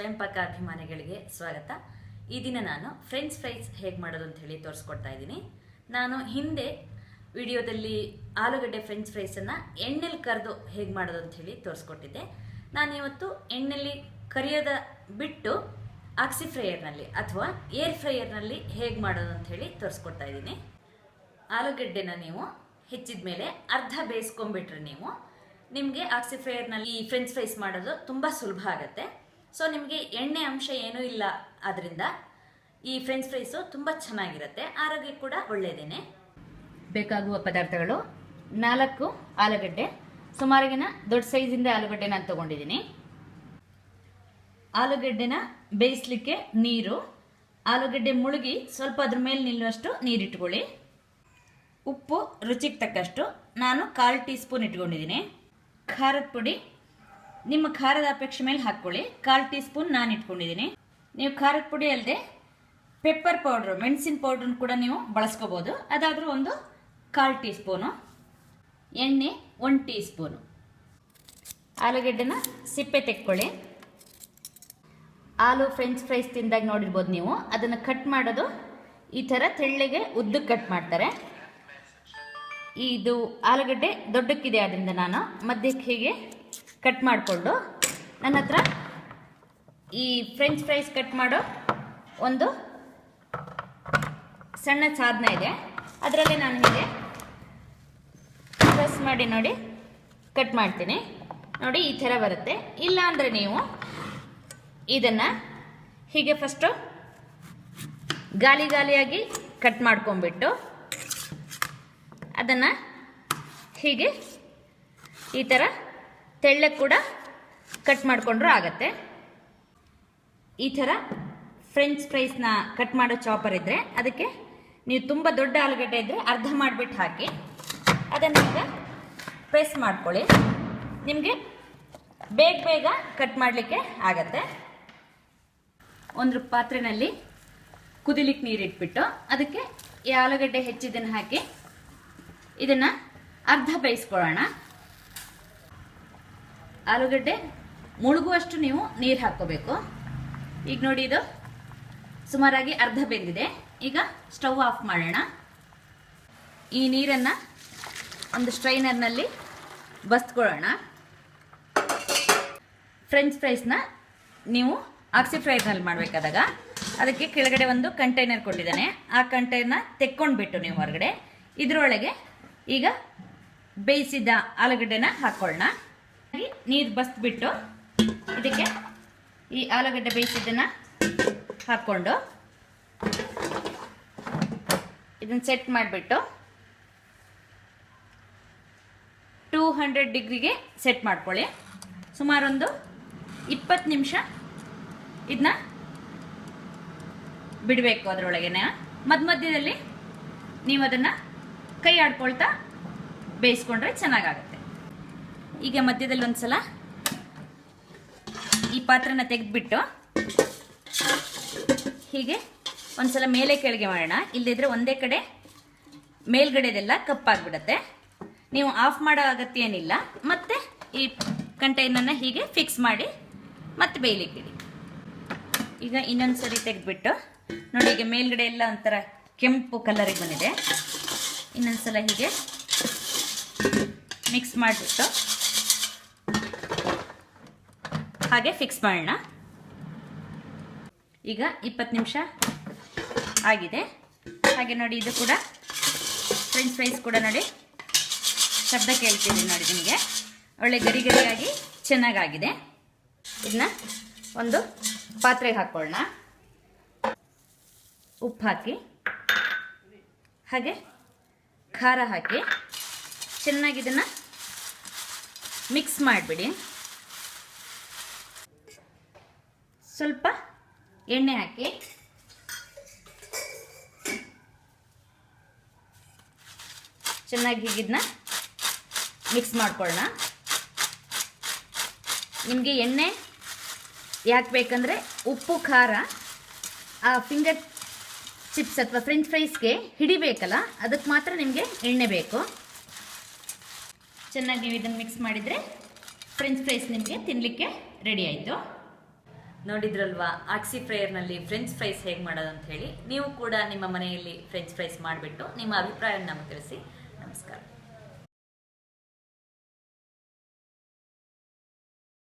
ಸ್ವಯಂ ಪಾಕ ಅಭಿಮಾನಿಗಳಿಗೆ ಸ್ವಾಗತ. ಈ ದಿನ ನಾನು ಫ್ರೆಂಚ್ ಫ್ರೈಸ್ ಹೇಗೆ ಮಾಡೋದು ಅಂತ ಹೇಳಿ ತೋರಿಸ್ಕೊಡ್ತಾ ಇದ್ದೀನಿ. ನಾನು ಹಿಂದೆ ವಿಡಿಯೋದಲ್ಲಿ ಆಲೂಗಡ್ಡೆ ಫ್ರೆಂಚ್ ಫ್ರೈಸನ್ನು ಎಣ್ಣೆಲಿ ಕರೆದು ಹೇಗೆ ಮಾಡೋದು ಅಂತ ಹೇಳಿ ತೋರಿಸ್ಕೊಟ್ಟಿದ್ದೆ. ನಾನು ಇವತ್ತು ಎಣ್ಣೆಲಿ ಕರಿಯೋದ ಬಿಟ್ಟು ಆಕ್ಸಿ ಫ್ರೈಯರ್ನಲ್ಲಿ ಅಥವಾ ಏರ್ ಫ್ರೈಯರ್ನಲ್ಲಿ ಹೇಗೆ ಮಾಡೋದು ಅಂತ ಹೇಳಿ ತೋರಿಸ್ಕೊಡ್ತಾ ಇದ್ದೀನಿ. ಆಲೂಗಡ್ಡೆನ ನೀವು ಹೆಚ್ಚಿದ ಮೇಲೆ ಅರ್ಧ ಬೇಯಿಸ್ಕೊಂಡ್ಬಿಟ್ರೆ ನಿಮಗೆ ಆಕ್ಸಿ ಫ್ರೈಯರ್ನಲ್ಲಿ ಈ ಫ್ರೆಂಚ್ ಫ್ರೈಸ್ ಮಾಡೋದು ತುಂಬ ಸುಲಭ ಆಗುತ್ತೆ. ಸೊ ನಿಮಗೆ ಎಣ್ಣೆ ಅಂಶ ಏನೂ ಇಲ್ಲ, ಆದ್ದರಿಂದ ಈ ಫ್ರೆಂಚ್ ಫ್ರೈಸು ತುಂಬ ಚೆನ್ನಾಗಿರುತ್ತೆ, ಆರೋಗ್ಯ ಕೂಡ ಒಳ್ಳೆಯದೇನೆ. ಬೇಕಾಗುವ ಪದಾರ್ಥಗಳು: 4 ಆಲೂಗಡ್ಡೆ, ಸುಮಾರಿಗಿನ ದೊಡ್ಡ ಸೈಜಿಂದ ಆಲೂಗಡ್ಡೆ ನಾನು ತೊಗೊಂಡಿದ್ದೀನಿ. ಆಲೂಗಡ್ಡೆನ ಬೇಯಿಸ್ಲಿಕ್ಕೆ ನೀರು, ಆಲೂಗಡ್ಡೆ ಮುಳುಗಿ ಸ್ವಲ್ಪ ಅದ್ರ ಮೇಲೆ ನಿಲ್ಲುವಷ್ಟು ನೀರಿಟ್ಕೊಳ್ಳಿ. ಉಪ್ಪು ರುಚಿಗೆ ತಕ್ಕಷ್ಟು, ನಾನು 1/4 ಟೀ ಸ್ಪೂನ್ ಇಟ್ಕೊಂಡಿದ್ದೀನಿ. ಖಾರದ ಪುಡಿ ನಿಮ್ಮ ಖಾರದ ಅಪೇಕ್ಷೆ ಮೇಲೆ ಹಾಕ್ಕೊಳ್ಳಿ. 1/4 ಟೀ ಸ್ಪೂನ್ ನಾನು ಇಟ್ಕೊಂಡಿದ್ದೀನಿ. ನೀವು ಖಾರದ ಪುಡಿ ಅಲ್ಲದೆ ಪೆಪ್ಪರ್ ಪೌಡ್ರು, ಮೆಣಸಿನ ಪೌಡ್ರನ್ನ ಕೂಡ ನೀವು ಬಳಸ್ಕೋಬೋದು, ಅದಾದರೂ ಒಂದು 1/4 ಟೀ ಸ್ಪೂನು. ಎಣ್ಣೆ 1 ಟೀ ಸ್ಪೂನು. ಆಲೂಗಡ್ಡೆನ ಸಿಪ್ಪೆ ತೆಕ್ಕೊಳ್ಳಿ. ಆಲೂ ಫ್ರೆಂಚ್ ಫ್ರೈಸ್ ತಿಂದಾಗ ನೋಡಿರ್ಬೋದು ನೀವು, ಅದನ್ನು ಕಟ್ ಮಾಡೋದು ಈ ಥರ ತೆಳ್ಳಗೆ ಉದ್ದಕ್ಕೆ ಕಟ್ ಮಾಡ್ತಾರೆ. ಇದು ಆಲೂಗಡ್ಡೆ ದೊಡ್ಡಕ್ಕಿದೆ, ಆದ್ದರಿಂದ ನಾನು ಮಧ್ಯಕ್ಕೆ ಹೀಗೆ ಕಟ್ ಮಾಡಿಕೊಂಡು, ನನ್ನ ಹತ್ರ ಈ ಫ್ರೆಂಚ್ ಫ್ರೈಸ್ ಕಟ್ ಮಾಡೋ ಒಂದು ಸಣ್ಣ ಸಾಧನ ಇದೆ, ಅದರಲ್ಲೇ ನಾನು ಹೀಗೆ ಪ್ರೆಸ್ ಮಾಡಿ ನೋಡಿ ಕಟ್ ಮಾಡ್ತೀನಿ. ನೋಡಿ ಈ ಥರ ಬರುತ್ತೆ. ಇಲ್ಲ ಅಂದರೆ ನೀವು ಇದನ್ನು ಹೀಗೆ ಫಸ್ಟು ಗಾಲಿಯಾಗಿ ಕಟ್ ಮಾಡ್ಕೊಂಡ್ಬಿಟ್ಟು ಅದನ್ನು ಹೀಗೆ ಈ ಥರ ತೆಳ್ಳಗೆ ಕೂಡ ಕಟ್ ಮಾಡಿಕೊಂಡ್ರೂ ಆಗತ್ತೆ. ಈ ಥರ ಫ್ರೆಂಚ್ ಫ್ರೈಸ್ನ ಕಟ್ ಮಾಡೋ ಚಾಪರ್ ಇದ್ದರೆ ಅದಕ್ಕೆ ನೀವು ತುಂಬ ದೊಡ್ಡ ಆಲೂಗಡ್ಡೆ ಇದ್ದರೆ ಅರ್ಧ ಮಾಡಿಬಿಟ್ಟು ಹಾಕಿ ಅದನ್ನು ಈಗ ಪ್ರೆಸ್ ಮಾಡ್ಕೊಳ್ಳಿ. ನಿಮಗೆ ಬೇಗ ಕಟ್ ಮಾಡಲಿಕ್ಕೆ ಆಗತ್ತೆ. ಒಂದು ಪಾತ್ರೆಯಲ್ಲಿ ಕುದಿಲಿಕ್ಕೆ ನೀರಿಟ್ಬಿಟ್ಟು ಅದಕ್ಕೆ ಈ ಆಲೂಗಡ್ಡೆ ಹೆಚ್ಚಿದ್ದನ್ನು ಹಾಕಿ ಇದನ್ನು ಅರ್ಧ ಬೇಯಿಸ್ಕೊಳ್ಳೋಣ. ಆಲೂಗಡ್ಡೆ ಮುಳುಗುವಷ್ಟು ನೀವು ನೀರು ಹಾಕ್ಕೋಬೇಕು. ಈಗ ನೋಡಿ, ಇದು ಸುಮಾರಾಗಿ ಅರ್ಧ ಬೆಂದಿದೆ. ಈಗ ಸ್ಟವ್ ಆಫ್ ಮಾಡೋಣ. ಈ ನೀರನ್ನು ಒಂದು ಸ್ಟ್ರೈನರ್ನಲ್ಲಿ ಬಸ್ಕೊಳ್ಳೋಣ. ಫ್ರೆಂಚ್ ಫ್ರೈಸ್ನ ನೀವು ಆಕ್ಸಿ ಫ್ರೈನಲ್ಲಿ ಮಾಡಬೇಕಾದಾಗ ಅದಕ್ಕೆ ಕೆಳಗಡೆ ಒಂದು ಕಂಟೈನರ್ ಕೊಟ್ಟಿದ್ದಾನೆ. ಆ ಕಂಟೈನರ್ನ ತೆಕ್ಕೊಂಡ್ಬಿಟ್ಟು ನೀವು ಹೊರಗಡೆ ಇದರೊಳಗೆ ಈಗ ಬೇಯಿಸಿದ ಆಲೂಗಡ್ಡೆನ ಹಾಕ್ಕೊಳ್ಳೋಣ. ನೀರು ಬಸ್ಬಿಟ್ಟು ಇದಕ್ಕೆ ಈ ಆಲೂಗಡ್ಡೆ ಬೇಯಿಸಿದ್ದನ್ನು ಹಾಕ್ಕೊಂಡು ಇದನ್ನು ಸೆಟ್ ಮಾಡಿಬಿಟ್ಟು 200 ಡಿಗ್ರಿಗೆ ಸೆಟ್ ಮಾಡ್ಕೊಳ್ಳಿ. ಸುಮಾರೊಂದು 20 ನಿಮಿಷ ಇದನ್ನ ಬಿಡಬೇಕು. ಅದರೊಳಗೇನೆ ಮಧ್ಯದಲ್ಲಿ ನೀವು ಅದನ್ನು ಕೈ ಆಡ್ಕೊಳ್ತಾ ಬೇಯಿಸ್ಕೊಂಡ್ರೆ ಚೆನ್ನಾಗಾಗುತ್ತೆ. ಈಗ ಮಧ್ಯದಲ್ಲಿ ಒಂದ್ಸಲ ಈ ಪಾತ್ರನ ತೆಗೆದ್ಬಿಟ್ಟು ಹೀಗೆ ಒಂದ್ಸಲ ಮೇಲೆ ಕೆಳಗೆ ಮಾಡೋಣ. ಇಲ್ಲದಿದ್ರೆ ಒಂದೇ ಕಡೆ ಮೇಲ್ಗಡೆದೆಲ್ಲ ಕಪ್ಪಾಗ್ಬಿಡತ್ತೆ. ನೀವು ಆಫ್ ಮಾಡೋ ಅಗತ್ಯ ಏನಿಲ್ಲ. ಮತ್ತೆ ಈ ಕಂಟೈನರ್ನ ಹೀಗೆ ಫಿಕ್ಸ್ ಮಾಡಿ ಮತ್ತೆ ಬೇಯಲಿಕ್ಕಿಡಿ. ಈಗ ಇನ್ನೊಂದು ಸರಿ ತೆಗೆದ್ಬಿಟ್ಟು ನೋಡಿ, ಈಗ ಮೇಲ್ಗಡೆ ಎಲ್ಲ ಒಂಥರ ಕೆಂಪು ಕಲರಿಗೆ ಬಂದಿದೆ. ಇನ್ನೊಂದ್ಸಲ ಹೀಗೆ ಮಿಕ್ಸ್ ಮಾಡಿಬಿಟ್ಟು ಹಾಗೆ ಫಿಕ್ಸ್ ಮಾಡೋಣ. ಈಗ 20 ನಿಮಿಷ ಆಗಿದೆ. ಹಾಗೆ ನೋಡಿ, ಇದು ಕೂಡ ಫ್ರೆಂಚ್ ಫ್ರೈಸ್ ಕೂಡ ನೋಡಿ ಶಬ್ದ ಕೇಳ್ತಿದೆ ನೋಡಿ, ನಿಮಗೆ ಒಳ್ಳೆ ಗರಿಯಾಗಿ ಚೆನ್ನಾಗಾಗಿದೆ. ಇದನ್ನ ಒಂದು ಪಾತ್ರೆಗೆ ಹಾಕ್ಕೊಳ್ಳೋಣ. ಉಪ್ಪು ಹಾಕಿ ಹಾಗೆ ಖಾರ ಹಾಕಿ ಚೆನ್ನಾಗಿ ಇದನ್ನು ಮಿಕ್ಸ್ ಮಾಡಿಬಿಡಿ. ಸ್ವಲ್ಪ ಎಣ್ಣೆ ಹಾಕಿ ಚೆನ್ನಾಗಿ ಹೀಗಿದನ್ನ ಮಿಕ್ಸ್ ಮಾಡ್ಕೊಳ್ಳೋಣ. ನಿಮಗೆ ಎಣ್ಣೆ ಯಾಕೆ ಬೇಕಂದರೆ ಉಪ್ಪು ಖಾರ ಆ ಫಿಂಗರ್ ಚಿಪ್ಸ್ ಅಥವಾ ಫ್ರೆಂಚ್ ಫ್ರೈಸ್ಗೆ ಹಿಡಿಬೇಕಲ್ಲ, ಅದಕ್ಕೆ ಮಾತ್ರ ನಿಮಗೆ ಎಣ್ಣೆ ಬೇಕು. ಚೆನ್ನಾಗಿ ನೀವು ಇದನ್ನು ಮಿಕ್ಸ್ ಮಾಡಿದರೆ ಫ್ರೆಂಚ್ ಫ್ರೈಸ್ ನಿಮಗೆ ತಿನ್ನಲಿಕ್ಕೆ ರೆಡಿ ಆಯಿತು. ನೋಡಿದ್ರಲ್ವಾ ಆಕ್ಸಿ ಫ್ರೈಯರ್ನಲ್ಲಿ ಫ್ರೆಂಚ್ ಫ್ರೈಸ್ ಹೇಗೆ ಮಾಡೋದು ಅಂತ ಹೇಳಿ. ನೀವು ಕೂಡ ನಿಮ್ಮ ಮನೆಯಲ್ಲಿ ಫ್ರೆಂಚ್ ಫ್ರೈಸ್ ಮಾಡಿಬಿಟ್ಟು ನಿಮ್ಮ ಅಭಿಪ್ರಾಯವನ್ನು ನಮಗೆ ತಿಳಿಸಿ.